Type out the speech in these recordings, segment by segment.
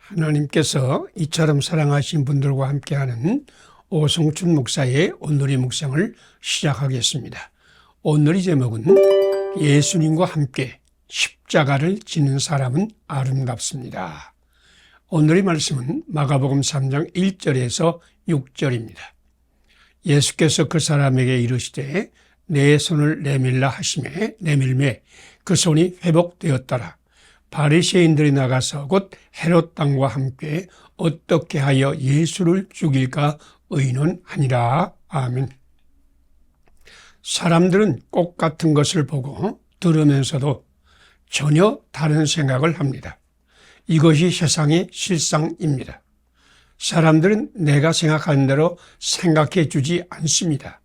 하나님께서 이처럼 사랑하신 분들과 함께하는 오성춘 목사의 오늘의 묵상을 시작하겠습니다. 오늘의 제목은 예수님과 함께 십자가를 지는 사람은 아름답습니다. 오늘의 말씀은 마가복음 3장 1절에서 6절입니다. 예수께서 그 사람에게 이르시되 내 손을 내밀라 하시매 내밀매 그 손이 회복되었더라. 바리새인들이 나가서 곧 헤롯 왕과 함께 어떻게 하여 예수를 죽일까 의논하니라. 아멘. 사람들은 꽃 같은 것을 보고 들으면서도 전혀 다른 생각을 합니다. 이것이 세상의 실상입니다. 사람들은 내가 생각하는 대로 생각해 주지 않습니다.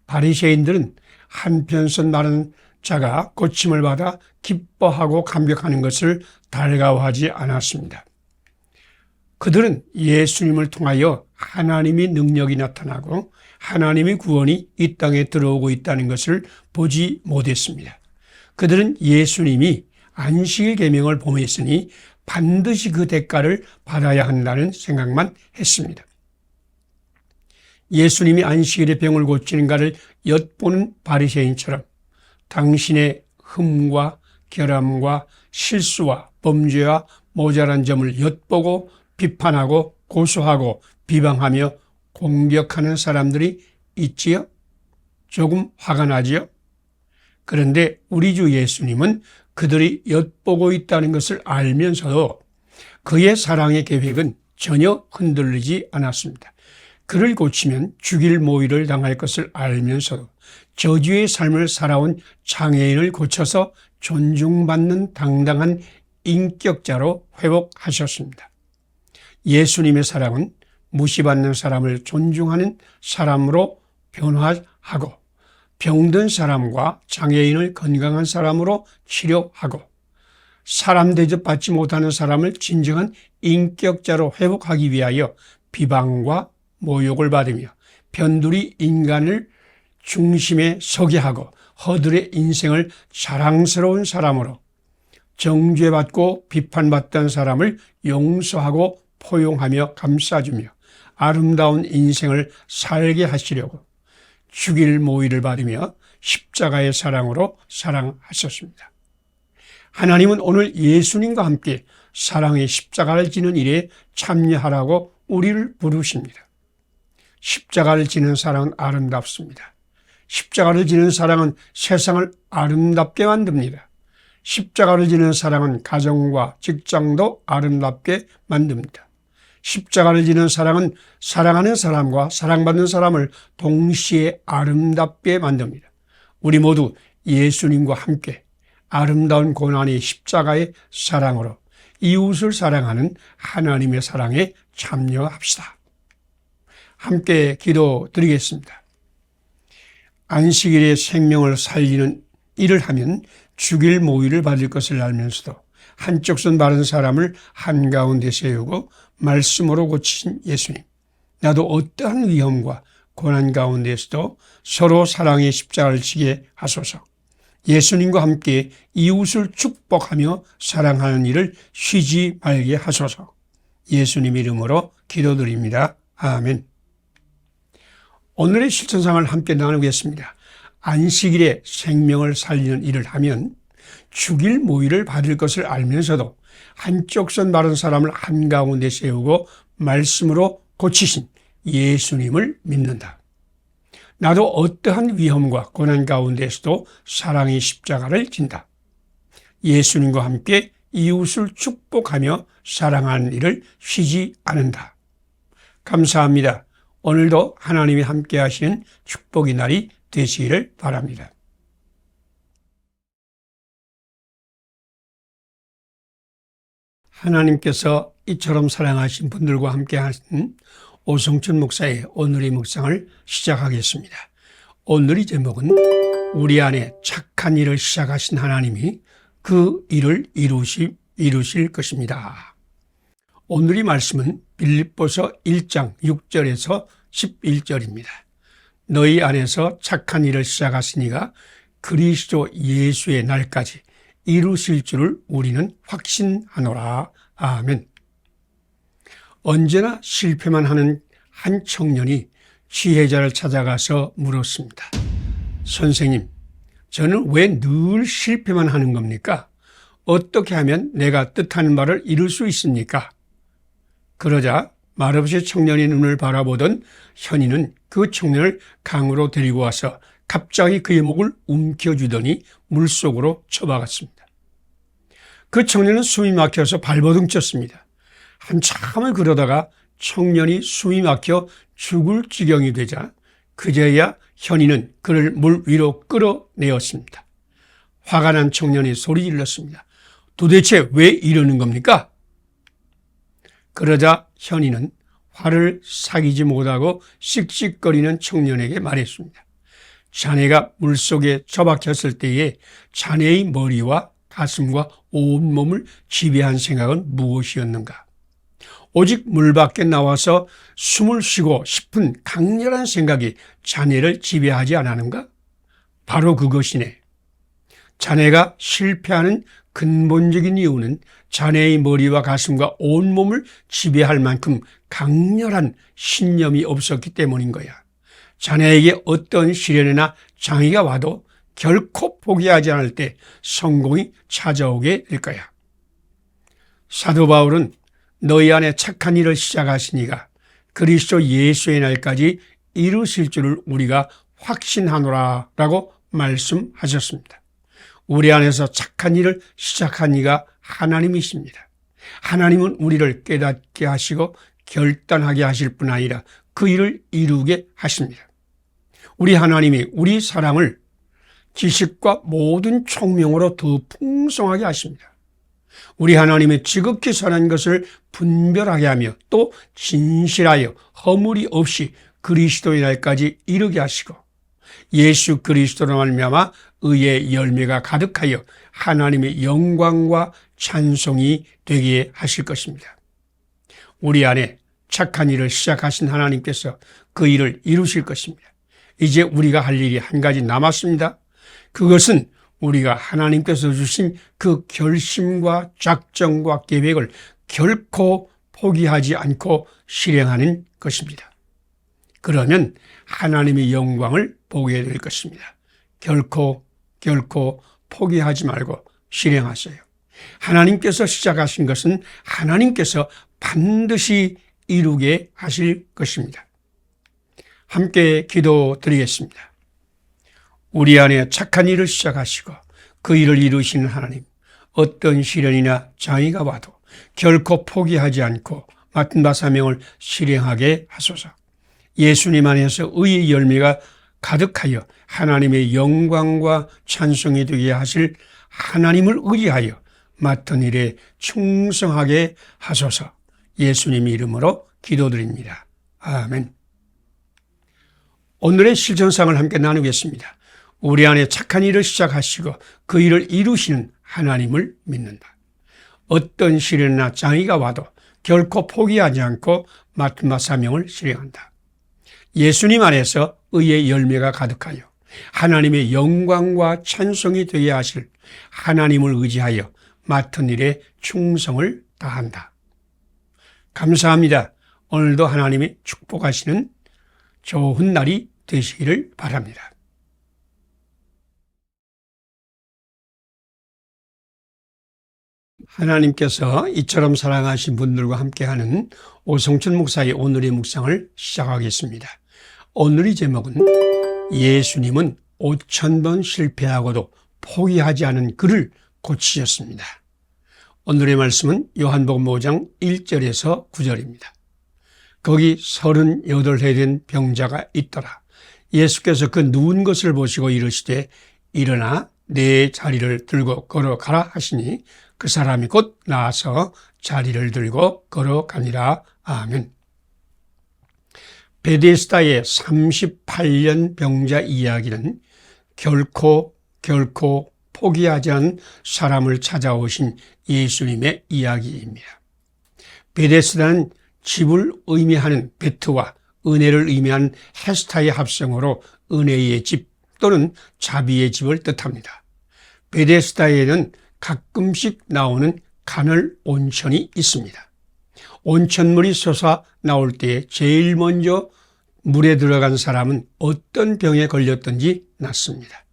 바리새인들은 한편선 마른 자가 고침을 받아 기뻐하고 감격하는 것을 달가워하지 않았습니다. 그들은 예수님을 통하여 하나님의 능력이 나타나고 하나님의 구원이 이 땅에 들어오고 있다는 것을 보지 못했습니다. 그들은 예수님이 안식일 계명을 범했으니 반드시 그 대가를 받아야 한다는 생각만 했습니다. 예수님이 안식일에 병을 고치는가를 엿보는 바리새인처럼 당신의 흠과 결함과 실수와 범죄와 모자란 점을 엿보고 비판하고 고소하고 비방하며 공격하는 사람들이 있지요? 조금 화가 나지요? 그런데 우리 주 예수님은 그들이 엿보고 있다는 것을 알면서도 그의 사랑의 계획은 전혀 흔들리지 않았습니다. 그를 고치면 죽일 모의를 당할 것을 알면서도 저주의 삶을 살아온 장애인을 고쳐서 존중받는 당당한 인격자로 회복하셨습니다. 예수님의 사랑은 무시받는 사람을 존중하는 사람으로 변화하고 병든 사람과 장애인을 건강한 사람으로 치료하고 사람 대접받지 못하는 사람을 진정한 인격자로 회복하기 위하여 비방과 모욕을 받으며 변두리 인간을 중심에 서게 하고 허들의 인생을 자랑스러운 사람으로 정죄받고 비판받던 사람을 용서하고 포용하며 감싸주며 아름다운 인생을 살게 하시려고 죽일 모의를 받으며 십자가의 사랑으로 사랑하셨습니다. 하나님은 오늘 예수님과 함께 사랑의 십자가를 지는 일에 참여하라고 우리를 부르십니다. 십자가를 지는 사랑은 아름답습니다. 십자가를 지는 사랑은 세상을 아름답게 만듭니다. 십자가를 지는 사랑은 가정과 직장도 아름답게 만듭니다. 십자가를 지는 사랑은 사랑하는 사람과 사랑받는 사람을 동시에 아름답게 만듭니다. 우리 모두 예수님과 함께 아름다운 고난의 십자가의 사랑으로 이웃을 사랑하는 하나님의 사랑에 참여합시다. 함께 기도드리겠습니다. 안식일에 생명을 살리는 일을 하면 죽일 모의를 받을 것을 알면서도 한쪽 손 마른 사람을 한가운데 세우고 말씀으로 고치신 예수님. 나도 어떠한 위험과 고난 가운데서도 서로 사랑의 십자가를 지게 하소서. 예수님과 함께 이웃을 축복하며 사랑하는 일을 쉬지 말게 하소서. 예수님 이름으로 기도드립니다. 아멘. 오늘의 실천상을 함께 나누겠습니다. 안식일에 생명을 살리는 일을 하면 죽일 모의를 받을 것을 알면서도 한쪽 손 마른 사람을 한가운데 세우고 말씀으로 고치신 예수님을 믿는다. 나도 어떠한 위험과 고난 가운데서도 사랑의 십자가를 진다. 예수님과 함께 이웃을 축복하며 사랑하는 일을 쉬지 않는다. 감사합니다. 오늘도 하나님이 함께 하시는 축복의 날이 되시기를 바랍니다. 하나님께서 이처럼 사랑하신 분들과 함께 하신 오성춘 목사의 오늘의 묵상을 시작하겠습니다. 오늘의 제목은 우리 안에 착한 일을 시작하신 하나님이 그 일을 이루실 것입니다. 오늘의 말씀은 빌립보서 1장 6절에서 11절입니다. 너희 안에서 착한 일을 시작하시니가 그리스도 예수의 날까지 이루실 줄을 우리는 확신하노라. 아멘. 언제나 실패만 하는 한 청년이 지혜자를 찾아가서 물었습니다. 선생님, 저는 왜 늘 실패만 하는 겁니까? 어떻게 하면 내가 뜻하는 바를 이룰 수 있습니까? 그러자 말없이 청년의 눈을 바라보던 현이는 그 청년을 강으로 데리고 와서 갑자기 그의 목을 움켜쥐더니 물속으로 쳐박았습니다. 그 청년은 숨이 막혀서 발버둥 쳤습니다. 한참을 그러다가 청년이 숨이 막혀 죽을 지경이 되자 그제야 현이는 그를 물 위로 끌어내었습니다. 화가 난 청년이 소리 질렀습니다. 도대체 왜 이러는 겁니까? 그러자 현이는 화를 사귀지 못하고 씩씩거리는 청년에게 말했습니다. 자네가 물속에 처박혔을 때에 자네의 머리와 가슴과 온몸을 지배한 생각은 무엇이었는가? 오직 물 밖에 나와서 숨을 쉬고 싶은 강렬한 생각이 자네를 지배하지 않았는가? 바로 그것이네. 자네가 실패하는 근본적인 이유는 자네의 머리와 가슴과 온몸을 지배할 만큼 강렬한 신념이 없었기 때문인 거야. 자네에게 어떤 시련이나 장애가 와도 결코 포기하지 않을 때 성공이 찾아오게 될 거야. 사도 바울은 너희 안에 착한 일을 시작하시니가 그리스도 예수의 날까지 이루실 줄을 우리가 확신하노라 라고 말씀하셨습니다. 우리 안에서 착한 일을 시작한 이가 하나님이십니다. 하나님은 우리를 깨닫게 하시고 결단하게 하실 뿐 아니라 그 일을 이루게 하십니다. 우리 하나님이 우리 사랑을 지식과 모든 총명으로 더 풍성하게 하십니다. 우리 하나님의 지극히 선한 것을 분별하게 하며 또 진실하여 허물이 없이 그리스도의 날까지 이르게 하시고 예수 그리스도로 말미암아 의의 열매가 가득하여 하나님의 영광과 찬송이 되게 하실 것입니다. 우리 안에 착한 일을 시작하신 하나님께서 그 일을 이루실 것입니다. 이제 우리가 할 일이 한 가지 남았습니다. 그것은 우리가 하나님께서 주신 그 결심과 작정과 계획을 결코 포기하지 않고 실행하는 것입니다. 그러면 하나님의 영광을 보게 될 것입니다. 결코 포기하지 말고 실행하세요. 하나님께서 시작하신 것은 하나님께서 반드시 이루게 하실 것입니다. 함께 기도드리겠습니다. 우리 안에 착한 일을 시작하시고 그 일을 이루시는 하나님, 어떤 시련이나 장애가 와도 결코 포기하지 않고 맡은 바 사명을 실행하게 하소서. 예수님 안에서 의의 열매가 가득하여 하나님의 영광과 찬송이 되게 하실 하나님을 의지하여 맡은 일에 충성하게 하소서. 예수님 이름으로 기도드립니다. 아멘. 오늘의 실천상을 함께 나누겠습니다. 우리 안에 착한 일을 시작하시고 그 일을 이루시는 하나님을 믿는다. 어떤 시련이나 장애가 와도 결코 포기하지 않고 맡은 바 사명을 실행한다. 예수님 안에서 의의 열매가 가득하여 하나님의 영광과 찬송이 되게 하실 하나님을 의지하여 맡은 일에 충성을 다한다. 감사합니다. 오늘도 하나님이 축복하시는 좋은 날이 되시기를 바랍니다. 하나님께서 이처럼 사랑하신 분들과 함께하는 오성춘 목사의 오늘의 묵상을 시작하겠습니다. 오늘의 제목은 예수님은 5,000번 실패하고도 포기하지 않은 그를 고치셨습니다. 오늘의 말씀은 요한복음 5장 1절에서 9절입니다. 거기 38해 된 병자가 있더라. 예수께서 그 누운 것을 보시고 이르시되 일어나 내 자리를 들고 걸어가라 하시니 그 사람이 곧 나아서 자리를 들고 걸어가니라. 아멘. 베데스다의 38년 병자 이야기는 결코 포기하지 않은 사람을 찾아오신 예수님의 이야기입니다. 베데스다는 집을 의미하는 베트와 은혜를 의미하는 헤스타의 합성어로 은혜의 집 또는 자비의 집을 뜻합니다. 베데스다에는 가끔씩 나오는 간헐 온천이 있습니다. 온천물이 솟아 나올 때에 제일 먼저 물에 들어간 사람은 어떤 병에 걸렸든지 낫습니다.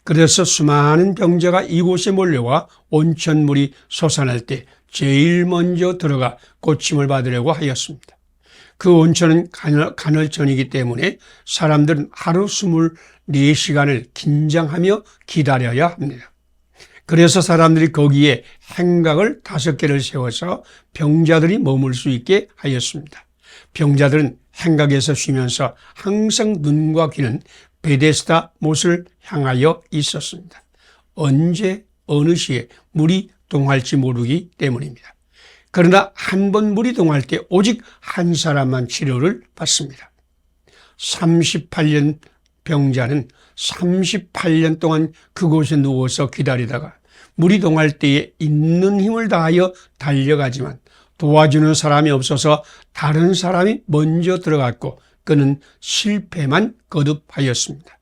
그래서 수많은 병자가 이곳에 몰려와 온천물이 솟아날 때 제일 먼저 들어가 고침을 받으려고 하였습니다. 그 온천은 간헐천이기 때문에 사람들은 하루 24시간을 긴장하며 기다려야 합니다. 그래서 사람들이 거기에 행각을 5개를 세워서 병자들이 머물 수 있게 하였습니다. 병자들은 행각에서 쉬면서 항상 눈과 귀는 베데스다 못을 향하여 있었습니다. 언제 어느 시에 물이 동할지 모르기 때문입니다. 그러나 한 번 물이 동할 때 오직 한 사람만 치료를 받습니다. 38년 병자는 38년 동안 그곳에 누워서 기다리다가 물이 동할 때에 있는 힘을 다하여 달려가지만 도와주는 사람이 없어서 다른 사람이 먼저 들어갔고 그는 실패만 거듭하였습니다.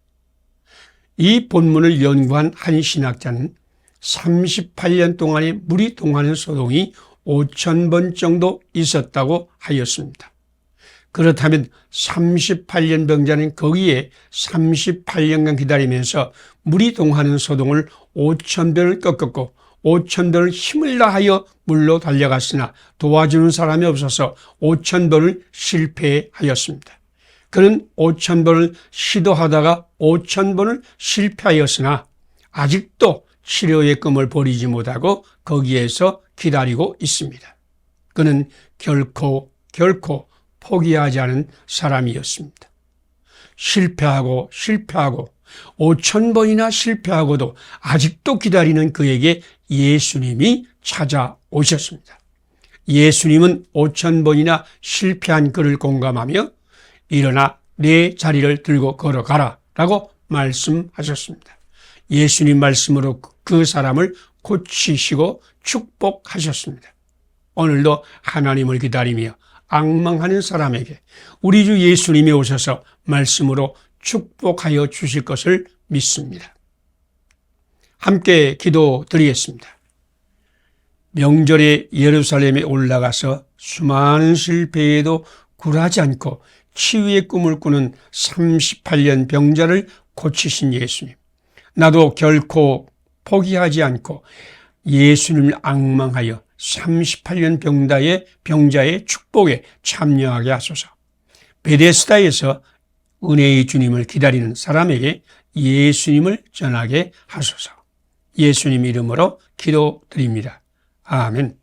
이 본문을 연구한 한 신학자는 38년 동안에 물이 동하는 소동이 5,000번 정도 있었다고 하였습니다. 그렇다면 38년 병자는 거기에 38년간 기다리면서 물이 동하는 소동을 5,000번을 꺾었고 5,000번을 힘을 다하여 물로 달려갔으나 도와주는 사람이 없어서 5,000번을 실패하였습니다. 그는 5,000번을 시도하다가 5,000번을 실패하였으나 아직도 치료의 꿈을 버리지 못하고 거기에서 기다리고 있습니다. 그는 결코 포기하지 않은 사람이었습니다. 실패하고 5,000번이나 실패하고도 아직도 기다리는 그에게 예수님이 찾아오셨습니다. 예수님은 5,000번이나 실패한 그를 공감하며 일어나 내 자리를 들고 걸어가라 라고 말씀하셨습니다. 예수님 말씀으로 그 사람을 고치시고 축복하셨습니다. 오늘도 하나님을 기다리며 앙망하는 사람에게 우리 주 예수님이 오셔서 말씀으로 축복하여 주실 것을 믿습니다. 함께 기도드리겠습니다. 명절에 예루살렘에 올라가서 수많은 실패에도 굴하지 않고 치유의 꿈을 꾸는 38년 병자를 고치신 예수님. 나도 결코 포기하지 않고 예수님을 앙망하여 38년 병자의 축복에 참여하게 하소서. 베데스다에서 은혜의 주님을 기다리는 사람에게 예수님을 전하게 하소서. 예수님 이름으로 기도드립니다. 아멘.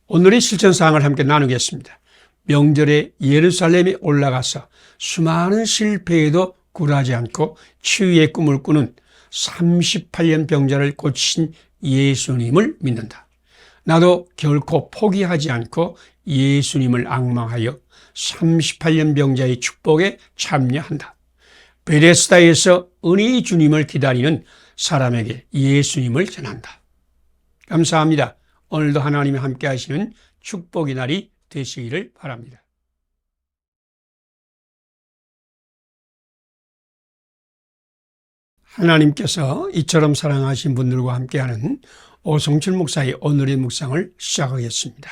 오늘의 실천사항을 함께 나누겠습니다. 명절에 예루살렘에 올라가서 수많은 실패에도 굴하지 않고 치유의 꿈을 꾸는 38년 병자를 고치신 예수님을 믿는다. 나도 결코 포기하지 않고 예수님을 앙망하여 38년 병자의 축복에 참여한다. 베데스다에서 은혜의 주님을 기다리는 사람에게 예수님을 전한다. 감사합니다. 오늘도 하나님이 함께 하시는 축복의 날이 되시기를 바랍니다. 하나님께서 이처럼 사랑하신 분들과 함께하는 오성철 목사의 오늘의 묵상을 시작하겠습니다.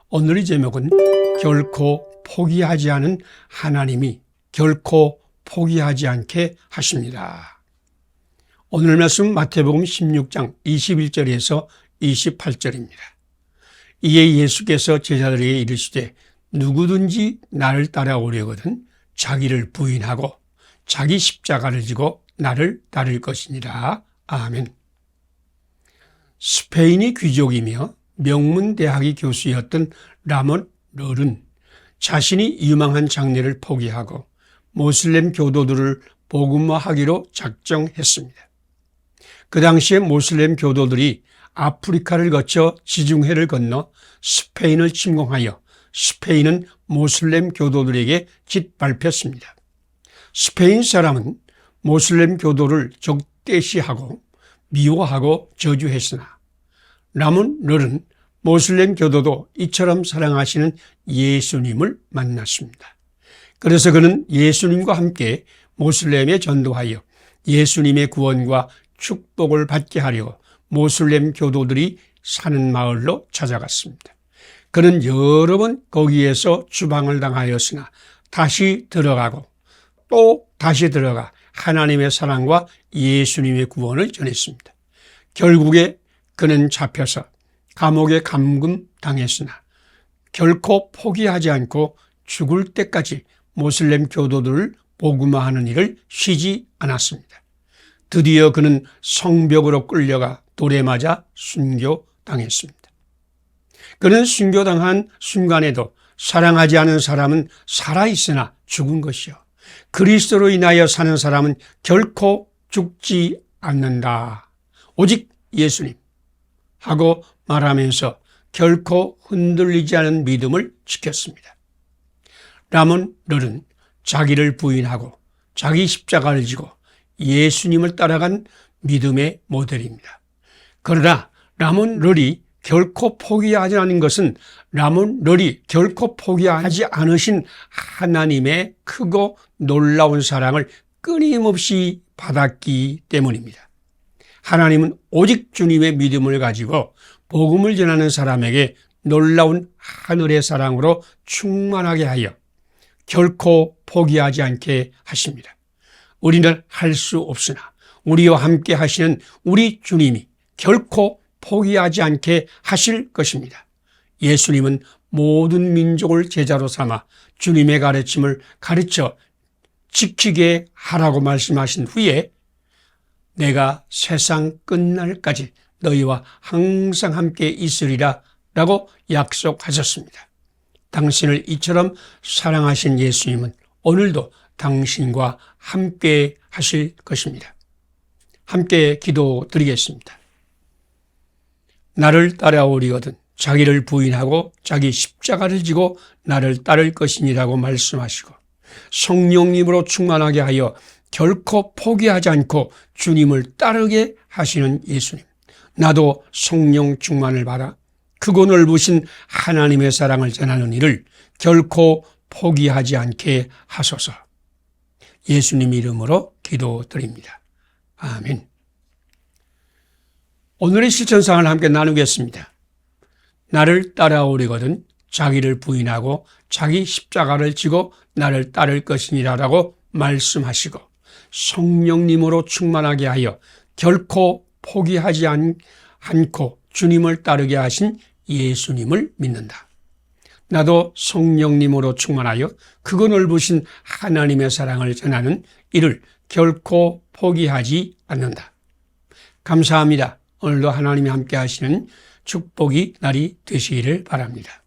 오늘의 제목은 결코 포기하지 않은 하나님이 결코 포기하지 않게 하십니다. 오늘 말씀 마태복음 16장 21절에서 28절입니다. 이에 예수께서 제자들에게 이르시되 누구든지 나를 따라오려거든 자기를 부인하고 자기 십자가를 지고 나를 따를 것이니라. 아멘. 스페인의 귀족이며 명문대학의 교수였던 라몬 럴은 자신이 유망한 장래를 포기하고 모슬렘 교도들을 복음화하기로 작정했습니다. 그 당시에 모슬렘 교도들이 아프리카를 거쳐 지중해를 건너 스페인을 침공하여 스페인은 모슬렘 교도들에게 짓밟혔습니다. 스페인 사람은 모슬렘 교도를 적대시하고 미워하고 저주했으나 라몬 럴은 모슬렘 교도도 이처럼 사랑하시는 예수님을 만났습니다. 그래서 그는 예수님과 함께 모슬렘에 전도하여 예수님의 구원과 축복을 받게 하려고 모슬렘 교도들이 사는 마을로 찾아갔습니다. 그는 여러 번 거기에서 추방을 당하였으나 다시 들어가고 또 다시 들어가 하나님의 사랑과 예수님의 구원을 전했습니다. 결국에 그는 잡혀서 감옥에 감금당했으나 결코 포기하지 않고 죽을 때까지 모슬렘 교도들을 복음화하는 일을 쉬지 않았습니다. 드디어 그는 성벽으로 끌려가 돌에 맞아 순교당했습니다. 그는 순교당한 순간에도 사랑하지 않은 사람은 살아있으나 죽은 것이요, 그리스도로 인하여 사는 사람은 결코 죽지 않는다, 오직 예수님 하고 말하면서 결코 흔들리지 않은 믿음을 지켰습니다. 라몬 럴은 자기를 부인하고 자기 십자가를 지고 예수님을 따라간 믿음의 모델입니다. 그러나 라몬 럴이 결코 포기하지 않은 것은 라몬 럴이 결코 포기하지 않으신 하나님의 크고 놀라운 사랑을 끊임없이 받았기 때문입니다. 하나님은 오직 주님의 믿음을 가지고 복음을 전하는 사람에게 놀라운 하늘의 사랑으로 충만하게 하여 결코 포기하지 않게 하십니다. 우리는 할 수 없으나 우리와 함께 하시는 우리 주님이 결코 포기하지 않게 하실 것입니다. 예수님은 모든 민족을 제자로 삼아 주님의 가르침을 가르쳐 지키게 하라고 말씀하신 후에 내가 세상 끝날까지 너희와 항상 함께 있으리라 라고 약속하셨습니다. 당신을 이처럼 사랑하신 예수님은 오늘도 당신과 함께 하실 것입니다. 함께 기도드리겠습니다. 나를 따라오리거든 자기를 부인하고 자기 십자가를 지고 나를 따를 것이니라고 말씀하시고 성령님으로 충만하게 하여 결코 포기하지 않고 주님을 따르게 하시는 예수님, 나도 성령 충만을 받아 크고 넓으신 하나님의 사랑을 전하는 일을 결코 포기하지 않게 하소서. 예수님 이름으로 기도드립니다. 아멘. 오늘의 실천상을 함께 나누겠습니다. 나를 따라오리거든 자기를 부인하고 자기 십자가를 지고 나를 따를 것이니라라고 말씀하시고 성령님으로 충만하게 하여 결코 포기하지 않고 주님을 따르게 하신 예수님을 믿는다. 나도 성령님으로 충만하여 크고 넓으신 하나님의 사랑을 전하는 이를 결코 포기하지 않는다. 감사합니다. 오늘도 하나님이 함께 하시는 축복이 날이 되시기를 바랍니다.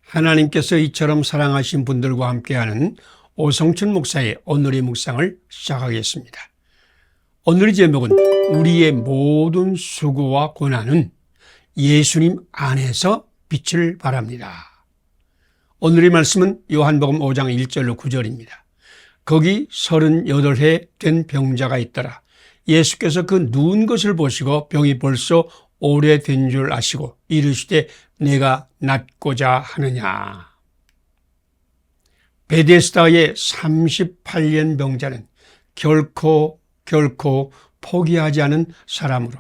하나님께서 이처럼 사랑하신 분들과 함께하는 오성춘 목사의 오늘의 묵상을 시작하겠습니다. 오늘의 제목은 우리의 모든 수고와 고난은 예수님 안에서 빛을 발합니다. 오늘의 말씀은 요한복음 5장 1절로 9절입니다. 거기 38해 된 병자가 있더라. 예수께서 그 누운 것을 보시고 병이 벌써 오래된 줄 아시고 이르시되 내가 낫고자 하느냐. 베데스다의 38년 병자는 결코 포기하지 않은 사람으로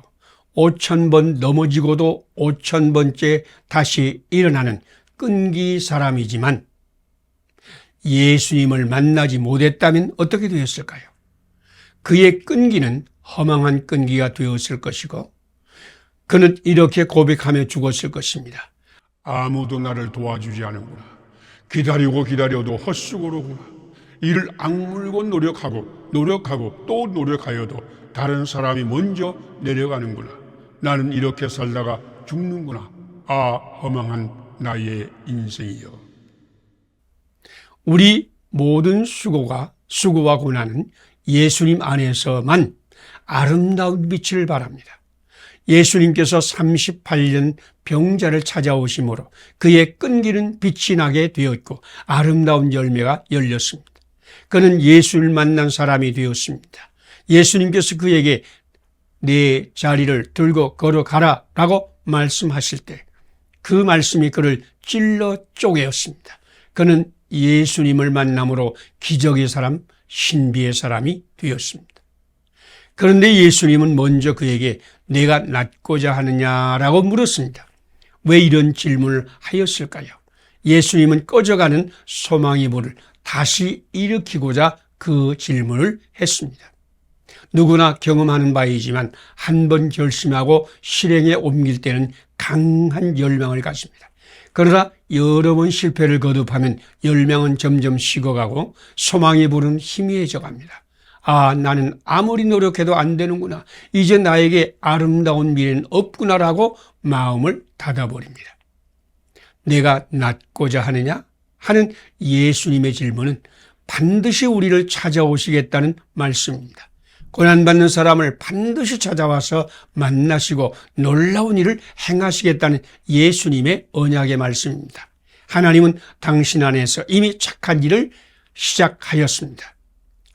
5,000번 넘어지고도 5,000번째 다시 일어나는 끈기 사람이지만 예수님을 만나지 못했다면 어떻게 되었을까요? 그의 끈기는 허망한 끈기가 되었을 것이고 그는 이렇게 고백하며 죽었을 것입니다. 아무도 나를 도와주지 않는구나. 기다려도 헛수고로구나. 이를 악물고 노력하고 또 노력하여도 다른 사람이 먼저 내려가는구나. 나는 이렇게 살다가 죽는구나. 아, 허망한 나의 인생이여. 우리 모든 수고와 고난은 예수님 안에서만 아름다운 빛을 발합니다. 예수님께서 38년 병자를 찾아오심으로 그의 끈기는 빛이 나게 되었고 아름다운 열매가 열렸습니다. 그는 예수를 만난 사람이 되었습니다. 예수님께서 그에게 내 자리를 들고 걸어가라 라고 말씀하실 때 그 말씀이 그를 찔러 쪼개었습니다. 그는 예수님을 만남으로 기적의 사람, 신비의 사람이 되었습니다. 그런데 예수님은 먼저 그에게 내가 낫고자 하느냐라고 물었습니다. 왜 이런 질문을 하였을까요? 예수님은 꺼져가는 소망의 불을 다시 일으키고자 그 질문을 했습니다. 누구나 경험하는 바이지만 한 번 결심하고 실행에 옮길 때는 강한 열망을 가집니다. 그러나 여러 번 실패를 거듭하면 열망은 점점 식어가고 소망의 불은 희미해져 갑니다. 아, 나는 아무리 노력해도 안 되는구나. 이제 나에게 아름다운 미래는 없구나라고 마음을 닫아버립니다. 내가 낫고자 하느냐? 하는 예수님의 질문은 반드시 우리를 찾아오시겠다는 말씀입니다. 고난받는 사람을 반드시 찾아와서 만나시고 놀라운 일을 행하시겠다는 예수님의 언약의 말씀입니다. 하나님은 당신 안에서 이미 착한 일을 시작하였습니다.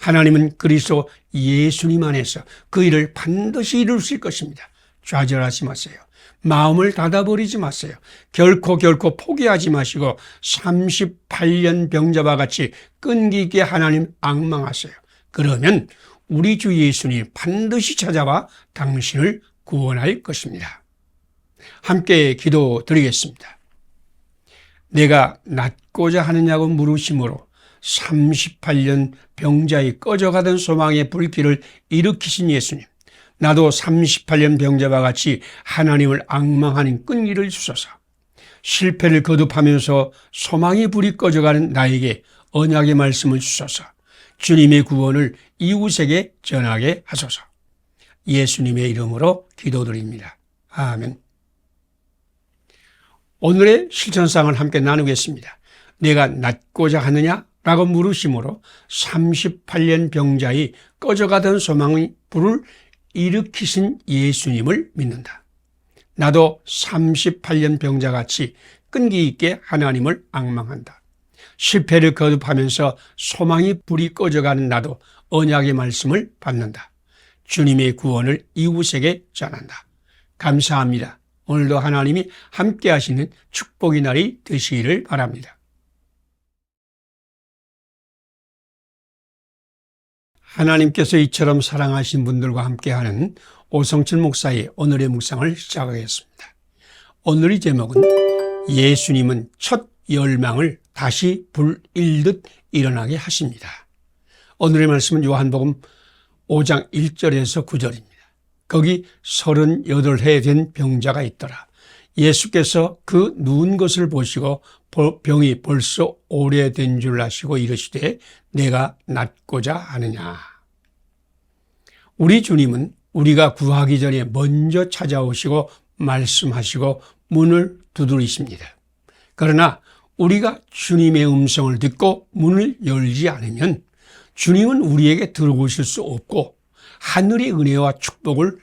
하나님은 그리스도 예수님 안에서 그 일을 반드시 이루실 것입니다. 좌절하지 마세요. 마음을 닫아버리지 마세요. 결코 포기하지 마시고 38년 병자와 같이 끈기 있게 하나님 앙망하세요. 그러면 우리 주 예수님 반드시 찾아와 당신을 구원할 것입니다. 함께 기도드리겠습니다. 내가 낫고자 하느냐고 물으심으로 38년 병자의 꺼져가던 소망의 불길을 일으키신 예수님, 나도 38년 병자와 같이 하나님을 앙망하는 끈기를 주소서. 실패를 거듭하면서 소망의 불이 꺼져가는 나에게 언약의 말씀을 주소서. 주님의 구원을 이웃에게 전하게 하소서. 예수님의 이름으로 기도드립니다. 아멘. 오늘의 실천상을 함께 나누겠습니다. 내가 낫고자 하느냐? 라고 물으심으로 38년 병자의 꺼져가던 소망의 불을 일으키신 예수님을 믿는다. 나도 38년 병자같이 끈기 있게 하나님을 앙망한다. 실패를 거듭하면서 소망의 불이 꺼져가는 나도 언약의 말씀을 받는다. 주님의 구원을 이웃에게 전한다. 감사합니다. 오늘도 하나님이 함께 하시는 축복의 날이 되시기를 바랍니다. 하나님께서 이처럼 사랑하신 분들과 함께하는 오성철 목사의 오늘의 묵상을 시작하겠습니다. 오늘의 제목은 예수님은 첫 열망을 다시 불일듯 일어나게 하십니다. 오늘의 말씀은 요한복음 5장 1절에서 9절입니다. 거기 38해 된 병자가 있더라. 예수께서 그 누운 것을 보시고 병이 벌써 오래된 줄 아시고 이르시되 내가 낫고자 하느냐. 우리 주님은 우리가 구하기 전에 먼저 찾아오시고 말씀하시고 문을 두드리십니다. 그러나 우리가 주님의 음성을 듣고 문을 열지 않으면 주님은 우리에게 들어오실 수 없고 하늘의 은혜와 축복을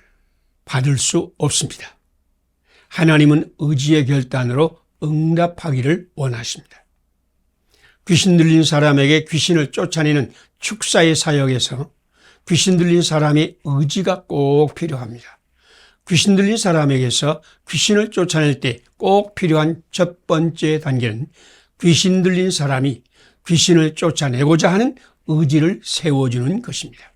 받을 수 없습니다. 하나님은 의지의 결단으로 응답하기를 원하십니다. 귀신 들린 사람에게 귀신을 쫓아내는 축사의 사역에서 귀신 들린 사람의 의지가 꼭 필요합니다. 귀신 들린 사람에게서 귀신을 쫓아낼 때 꼭 필요한 첫 번째 단계는 귀신 들린 사람이 귀신을 쫓아내고자 하는 의지를 세워주는 것입니다.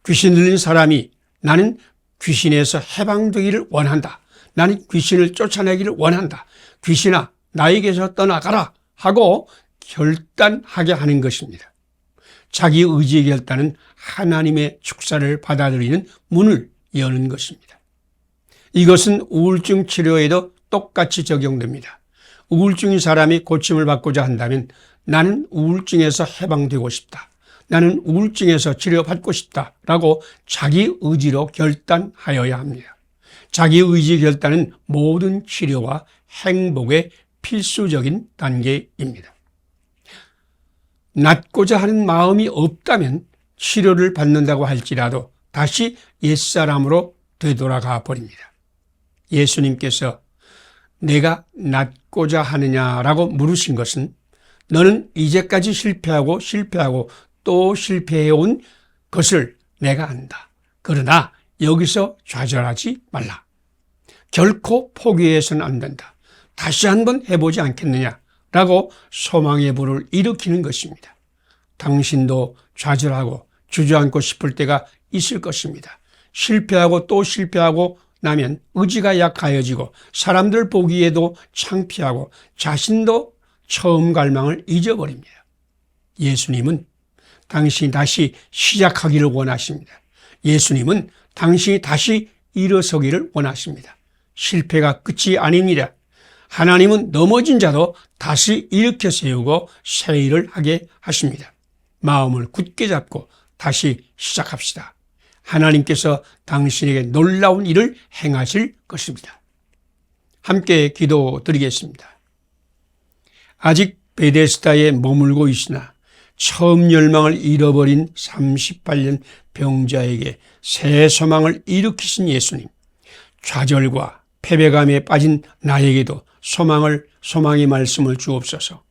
귀신 들린 사람이 나는 귀신에서 해방되기를 원한다. 나는 귀신을 쫓아내기를 원한다. 귀신아, 나에게서 떠나가라 하고 결단하게 하는 것입니다. 자기 의지의 결단은 하나님의 축사를 받아들이는 문을 여는 것입니다. 이것은 우울증 치료에도 똑같이 적용됩니다. 우울증인 사람이 고침을 받고자 한다면 나는 우울증에서 해방되고 싶다. 나는 우울증에서 치료받고 싶다라고 자기 의지로 결단하여야 합니다. 자기 의지 결단은 모든 치료와 행복의 필수적인 단계입니다. 낫고자 하는 마음이 없다면 치료를 받는다고 할지라도 다시 옛사람으로 되돌아가 버립니다. 예수님께서 내가 낫고자 하느냐라고 물으신 것은 너는 이제까지 실패하고 또 실패해온 것을 내가 안다. 그러나 여기서 좌절하지 말라. 결코 포기해서는 안 된다. 다시 한번 해보지 않겠느냐라고 소망의 불을 일으키는 것입니다. 당신도 좌절하고 주저앉고 싶을 때가 있을 것입니다. 실패하고 또 실패하고 나면 의지가 약하여지고 사람들 보기에도 창피하고 자신도 처음 갈망을 잊어버립니다. 예수님은 당신이 다시 시작하기를 원하십니다. 예수님은 당신이 다시 일어서기를 원하십니다. 실패가 끝이 아닙니다. 하나님은 넘어진 자도 다시 일으켜 세우고 새 일을 하게 하십니다. 마음을 굳게 잡고 다시 시작합시다. 하나님께서 당신에게 놀라운 일을 행하실 것입니다. 함께 기도드리겠습니다. 아직 베데스다에 머물고 있으나 처음 열망을 잃어버린 38년 병자에게 새 소망을 일으키신 예수님, 좌절과 패배감에 빠진 나에게도 소망의 말씀을 주옵소서.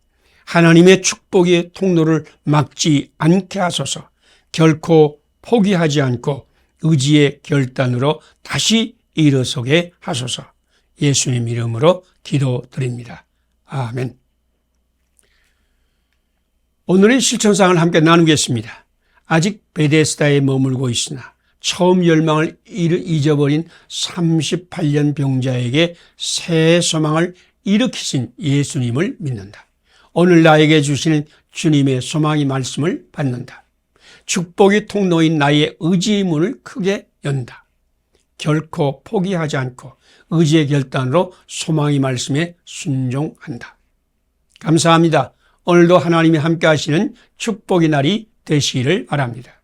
하나님의 축복의 통로를 막지 않게 하소서. 결코 포기하지 않고 의지의 결단으로 다시 일어서게 하소서. 예수님 이름으로 기도드립니다. 아멘. 오늘의 실천상을 함께 나누겠습니다. 아직 베데스다에 머물고 있으나 처음 열망을 잊어버린 38년 병자에게 새 소망을 일으키신 예수님을 믿는다. 오늘 나에게 주시는 주님의 소망의 말씀을 받는다. 축복의 통로인 나의 의지의 문을 크게 연다. 결코 포기하지 않고 의지의 결단으로 소망의 말씀에 순종한다. 감사합니다. 오늘도 하나님이 함께 하시는 축복의 날이 되시기를 바랍니다.